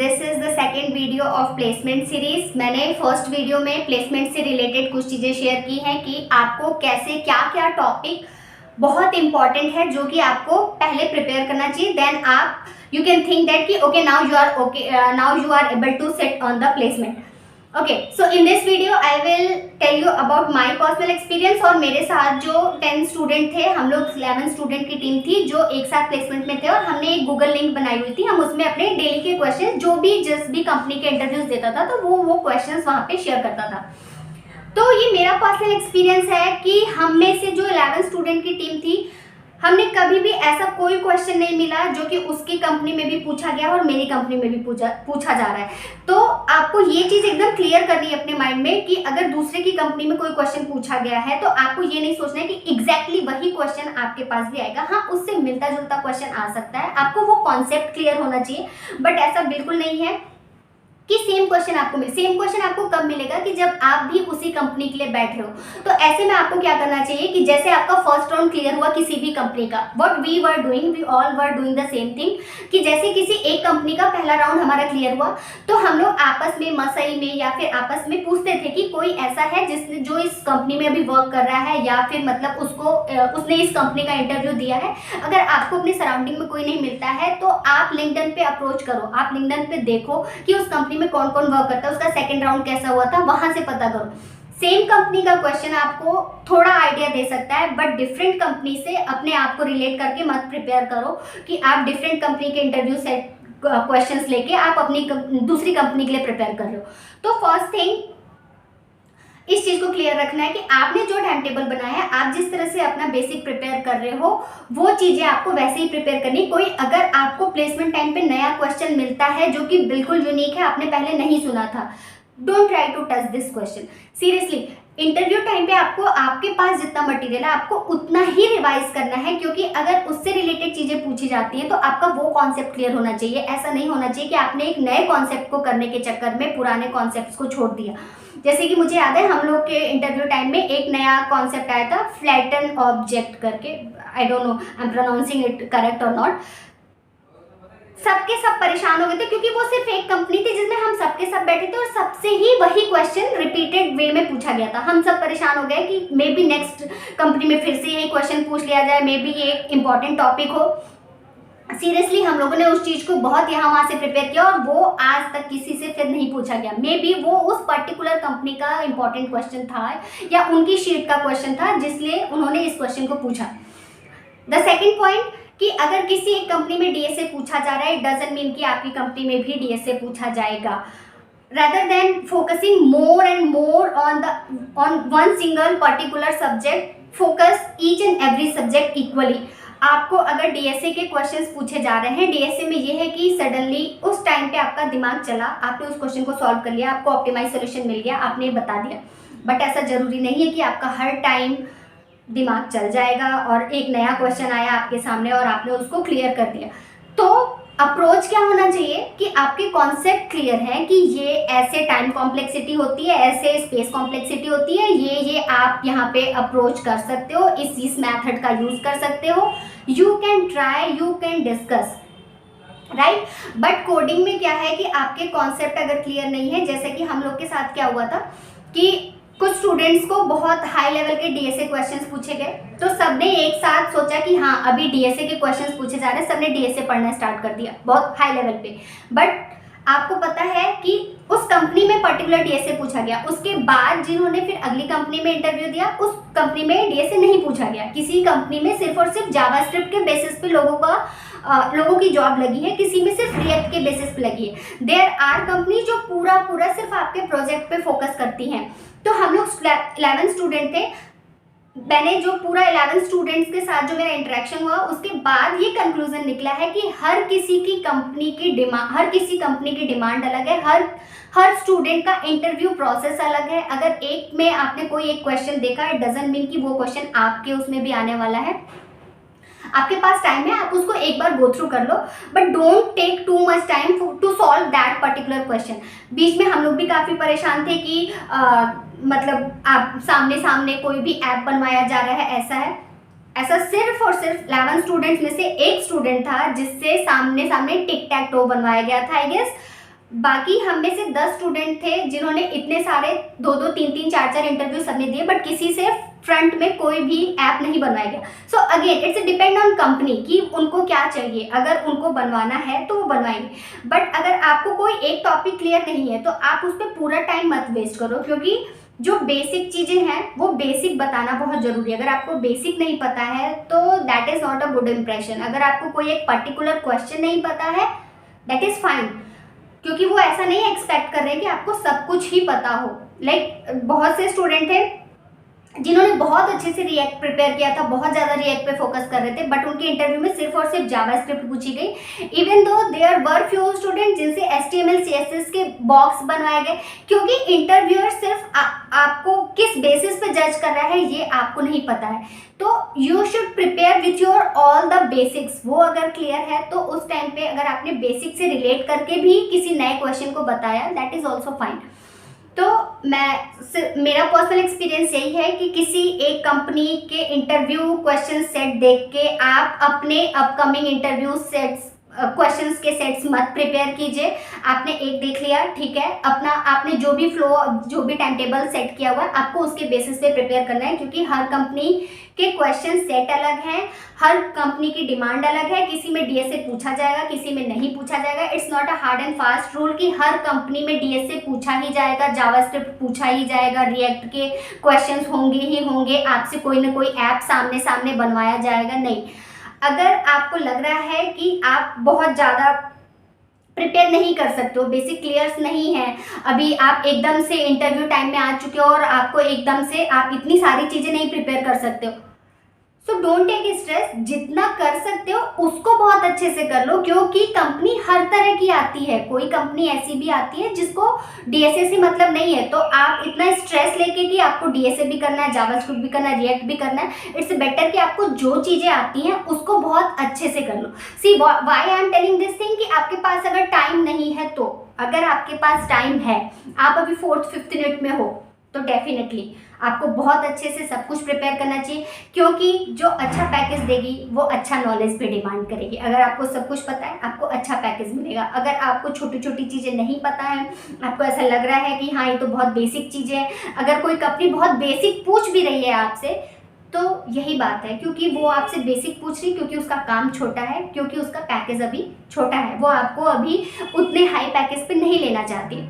This is the second video of placement series. मैंने first video में placement से related कुछ चीज़ें शेयर की हैं कि आपको कैसे क्या क्या टॉपिक बहुत इंपॉर्टेंट है जो कि आपको पहले प्रिपेयर करना चाहिए। देन आप यू कैन थिंक दैट कि okay now you are able to set on the placement. Okay, so in this video I will tell you about my personal experience. और मेरे साथ जो 10 स्टूडेंट थे, हम लोग 11 स्टूडेंट की टीम थी जो एक साथ प्लेसमेंट में थे, और हमने एक गूगल लिंक बनाई हुई थी। हम उसमें अपने डेली के क्वेश्चन जो भी जिस भी कंपनी के इंटरव्यूज देता था तो वो क्वेश्चंस वहाँ पे शेयर करता था। तो ये मेरा पर्सनल एक्सपीरियंस है कि हम में से जो 11 स्टूडेंट की टीम थी, हमने कभी भी ऐसा कोई क्वेश्चन नहीं मिला जो कि उसकी कंपनी में भी पूछा गया और मेरी कंपनी में भी पूछा जा रहा है। तो आपको ये चीज़ एकदम क्लियर करनी है अपने माइंड में कि अगर दूसरे की कंपनी में कोई क्वेश्चन पूछा गया है तो आपको ये नहीं सोचना है कि एग्जैक्टली वही क्वेश्चन आपके पास भी आएगा। हाँ, उससे मिलता जुलता क्वेश्चन आ सकता है, आपको वो कॉन्सेप्ट क्लियर होना चाहिए, बट ऐसा बिल्कुल नहीं है कि सेम क्वेश्चन आपको सेम क्वेश्चन आपको कब मिलेगा कि जब आप भी उसी कंपनी के लिए बैठ रहे हो। तो ऐसे में आपको क्या करना चाहिए कि जैसे आपका फर्स्ट राउंड क्लियर हुआ किसी भी कंपनी का, what we were doing, we all were doing the same thing, कि जैसे किसी एक कंपनी का पहला राउंड हमारा क्लियर हुआ तो हम लोग आपस में मसई में या फिर आपस में पूछते थे कि कोई ऐसा है जिसने जो इस कंपनी में अभी वर्क कर रहा है या फिर मतलब उसने इस कंपनी का इंटरव्यू दिया है। अगर आपको अपनी सराउंडिंग में कोई नहीं मिलता है तो आप लिंक्डइन पे अप्रोच करो, आप लिंक्डइन पे देखो कि उस कंपनी में कौन कौन वर्क करता है, उसका सेकंड राउंड कैसा हुआ था, वहां से पता करो। सेम कंपनी का क्वेश्चन आपको थोड़ा आइडिया दे सकता है, बट डिफरेंट कंपनी से अपने आप को रिलेट करके मत प्रिपेयर करो कि आप डिफरेंट कंपनी के इंटरव्यू सेट क्वेश्चंस लेके आप अपनी दूसरी कंपनी के लिए प्रिपेयर कर रहे हो। तो फर्स्ट थिंग इस चीज़ को क्लियर रखना है कि आपने जो टाइम टेबल बनाया है, आप जिस तरह से अपना बेसिक प्रिपेयर कर रहे हो वो चीज़ें आपको वैसे ही प्रिपेयर करनी। कोई अगर आपको प्लेसमेंट टाइम पे नया क्वेश्चन मिलता है जो कि बिल्कुल यूनिक है, आपने पहले नहीं सुना था, don't try to touch this question. Seriously, interview time पे आपको आपके पास जितना मटेरियल है आपको उतना ही रिवाइज करना है, क्योंकि अगर उससे रिलेटेड चीज़ें पूछी जाती हैं तो आपका वो कॉन्सेप्ट क्लियर होना चाहिए। ऐसा नहीं होना चाहिए कि आपने एक नए कॉन्सेप्ट को करने के चक्कर में पुराने कॉन्सेप्ट्स को छोड़ दिया। जैसे कि मुझे याद है हम लोग के इंटरव्यू टाइम में एक नया कॉन्सेप्ट आया था, फ्लैटन ऑब्जेक्ट करके, I don't know I am pronouncing it correct और नॉट। सबके सब परेशान हो गए थे क्योंकि वो सिर्फ एक कंपनी थी जिसमें हम सबके सब बैठे थे और सबसे ही वही क्वेश्चन रिपीटेड वे में पूछा गया था। हम सब परेशान हो गए कि मे बी नेक्स्ट कंपनी में फिर से यही क्वेश्चन पूछ लिया जाए, मे बी ये एक इंपॉर्टेंट टॉपिक हो। सीरियसली हम लोगों ने उस चीज़ को बहुत यहाँ वहाँ से प्रिपेयर किया और वो आज तक किसी से फिर नहीं पूछा गया। मे बी वो उस पर्टिकुलर कंपनी का इंपॉर्टेंट क्वेश्चन था या उनकी शीट का क्वेश्चन था जिसलिए उन्होंने इस क्वेश्चन को पूछा। द सेकेंड पॉइंट कि अगर किसी एक कंपनी में डीएसए पूछा जा रहा है, इट डजंट मीन कि आपकी कंपनी में भी डीएसए पूछा जाएगा। rather than focusing more and more on one single particular subject, focus each and every subject equally। आपको अगर डीएसए के क्वेश्चंस पूछे जा रहे हैं, डीएसए में ये है कि सडनली उस टाइम पे आपका दिमाग चला, आपने उस क्वेश्चन को सॉल्व कर लिया, आपको ऑप्टिमाइज सोल्यूशन मिल गया, आपने बता दिया, बट ऐसा जरूरी नहीं है कि आपका हर टाइम दिमाग चल जाएगा और एक नया क्वेश्चन आया आपके सामने और आपने उसको क्लियर कर दिया। तो अप्रोच क्या होना चाहिए कि आपके कॉन्सेप्ट क्लियर है कि ये ऐसे टाइम कॉम्प्लेक्सिटी होती है, ऐसे स्पेस कॉम्प्लेक्सिटी होती है, ये आप यहाँ पे अप्रोच कर सकते हो, इस मैथड का यूज कर सकते हो, you can try, you can discuss, right. But coding में क्या है कि आपके कॉन्सेप्ट अगर क्लियर नहीं है, जैसे कि हम लोग के साथ क्या हुआ था कि कुछ स्टूडेंट्स को बहुत हाई लेवल के डीएसए क्वेश्चंस पूछे गए, तो सबने एक साथ सोचा कि हाँ अभी डीएसए के क्वेश्चंस पूछे जा रहे हैं, सबने डीएसए पढ़ना स्टार्ट कर दिया बहुत हाई लेवल पे। बट आपको पता है कि उस कंपनी में पर्टिकुलर डीएसए पूछा गया, उसके बाद जिन्होंने फिर अगली कंपनी में इंटरव्यू दिया उस कंपनी में डीएसए नहीं पूछा गया। किसी कंपनी में सिर्फ और सिर्फ जावास्क्रिप्ट के बेसिस पे लोगों की जॉब लगी है, किसी में सिर्फ रिएक्ट के बेसिस पे लगी है। देयर आर कंपनी जो पूरा सिर्फ आपके प्रोजेक्ट पे फोकस करती हैं। तो हम लोग 11 स्टूडेंट थे, मैंने जो पूरा 11 स्टूडेंट्स के साथ जो मेरा इंटरेक्शन हुआ उसके बाद ये कंक्लूजन निकला है कि हर किसी कंपनी की डिमांड अलग है, हर स्टूडेंट का इंटरव्यू प्रोसेस अलग है। अगर एक में आपने कोई एक क्वेश्चन देखा, इट डजंट मीन कि वो क्वेश्चन आपके उसमें भी आने वाला है। आपके पास टाइम है, आप उसको एक बार गो थ्रू कर लो, but don't take too much time to solve that particular question. बीच में हम लोग भी काफ़ी परेशान थे कि मतलब आप सामने कोई भी ऐप बनवाया जा रहा है, ऐसा सिर्फ और सिर्फ 11 स्टूडेंट्स में से एक स्टूडेंट था जिससे सामने टिक टैक टो बनवाया गया था। आई गेस बाकी हम में से 10 स्टूडेंट थे जिन्होंने इतने सारे 2-2, 3-3, 4-4 इंटरव्यू सबने दिए, बट किसी से फ्रंट में कोई भी ऐप नहीं बनवाया गया। So again it's depend on company कि उनको क्या चाहिए। अगर उनको बनवाना है तो वो बनवाएंगे, बट अगर आपको कोई एक टॉपिक क्लियर नहीं है तो आप उस पर पूरा टाइम मत वेस्ट करो, क्योंकि जो बेसिक चीज़ें हैं वो बेसिक बताना बहुत ज़रूरी है। अगर आपको बेसिक नहीं पता है तो that is not a good impression. अगर आपको कोई एक पर्टिकुलर क्वेश्चन नहीं पता है, दैट इज़ फाइन, क्योंकि वो ऐसा नहीं एक्सपेक्ट कर रहे कि आपको सब कुछ ही पता हो। लाइक बहुत से स्टूडेंट थे जिन्होंने बहुत अच्छे से रिएक्ट प्रिपेयर किया था, बहुत ज़्यादा रिएक्ट पे फोकस कर रहे थे, बट उनके इंटरव्यू में सिर्फ और सिर्फ जावास्क्रिप्ट पूछी गई। Even though there were few student जिनसे HTML CSS के बॉक्स बनवाए गए, क्योंकि इंटरव्यूअर सिर्फ आपको किस बेसिस पे जज कर रहा है ये आपको नहीं पता है। तो you should prepare with your all the basics. वो अगर क्लियर है तो उस टाइम पे अगर आपने बेसिक से रिलेट करके भी किसी नए क्वेश्चन को बताया, दैट इज़ ऑल्सो फाइन। तो मेरा पर्सनल एक्सपीरियंस यही है कि किसी एक कंपनी के इंटरव्यू क्वेश्चन सेट देख के आप अपने अपकमिंग इंटरव्यू सेट्स क्वेश्चंस के सेट्स मत प्रिपेयर कीजिए। आपने एक देख लिया, ठीक है, अपना आपने जो भी फ्लो, जो भी टाइम टेबल सेट किया हुआ है, आपको उसके बेसिस पे प्रिपेयर करना है, क्योंकि हर कंपनी के क्वेश्चन सेट अलग हैं, हर कंपनी की डिमांड अलग है। किसी में DSA पूछा जाएगा, किसी में नहीं पूछा जाएगा। It's not a hard and fast rule कि हर कंपनी में DSA पूछा ही जाएगा, जावास्क्रिप्ट पूछा ही जाएगा, रिएक्ट के क्वेश्चंस होंगे ही होंगे, आपसे कोई ना कोई ऐप सामने सामने बनवाया जाएगा, नहीं। अगर आपको लग रहा है कि आप बहुत ज़्यादा प्रिपेयर नहीं कर सकते हो, बेसिक क्लियर्स नहीं है, अभी आप एकदम से इंटरव्यू टाइम में आ चुके हो और आपको एकदम से आप इतनी सारी चीज़ें नहीं प्रिपेयर कर सकते हो, सो डोंट टेक स्ट्रेस। जितना कर सकते हो उसको बहुत अच्छे से कर लो, क्योंकि कंपनी हर तरह की आती है। कोई कंपनी ऐसी भी आती है जिसको DSA से मतलब नहीं है, तो आप इतना स्ट्रेस लेके कि आपको DSA भी करना है, जावास्क्रिप्ट भी करना है, रिएक्ट भी करना है, इट्स बेटर कि आपको जो चीज़ें आती हैं उसको बहुत अच्छे से कर लो। See why I am telling this thing कि आपके पास अगर टाइम नहीं है तो, अगर आपके पास टाइम है, आप अभी 4th 5th यूनिट में हो, तो डेफिनेटली आपको बहुत अच्छे से सब कुछ प्रिपेयर करना चाहिए, क्योंकि जो अच्छा पैकेज देगी वो अच्छा नॉलेज पे डिमांड करेगी। अगर आपको सब कुछ पता है, आपको अच्छा पैकेज मिलेगा। अगर आपको छोटी छोटी चीज़ें नहीं पता है, आपको ऐसा लग रहा है कि हाँ ये तो बहुत बेसिक चीज़ें हैं, अगर कोई कंपनी बहुत बेसिक पूछ भी रही है आपसे, तो यही बात है, क्योंकि वो आपसे बेसिक पूछ रही, क्योंकि उसका काम छोटा है, क्योंकि उसका पैकेज अभी छोटा है, वो आपको अभी उतने हाई पैकेज पे नहीं लेना चाहती।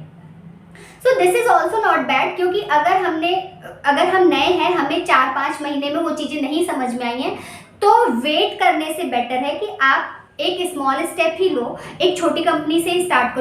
So this is also not bad, क्योंकि अगर हम नए हैं, हमें 4-5 महीने में वो चीज़ें नहीं समझ में आई हैं, तो वेट करने से बेटर है कि आप एक स्मॉल स्टेप ही लो, एक छोटी कंपनी से ही स्टार्ट करो।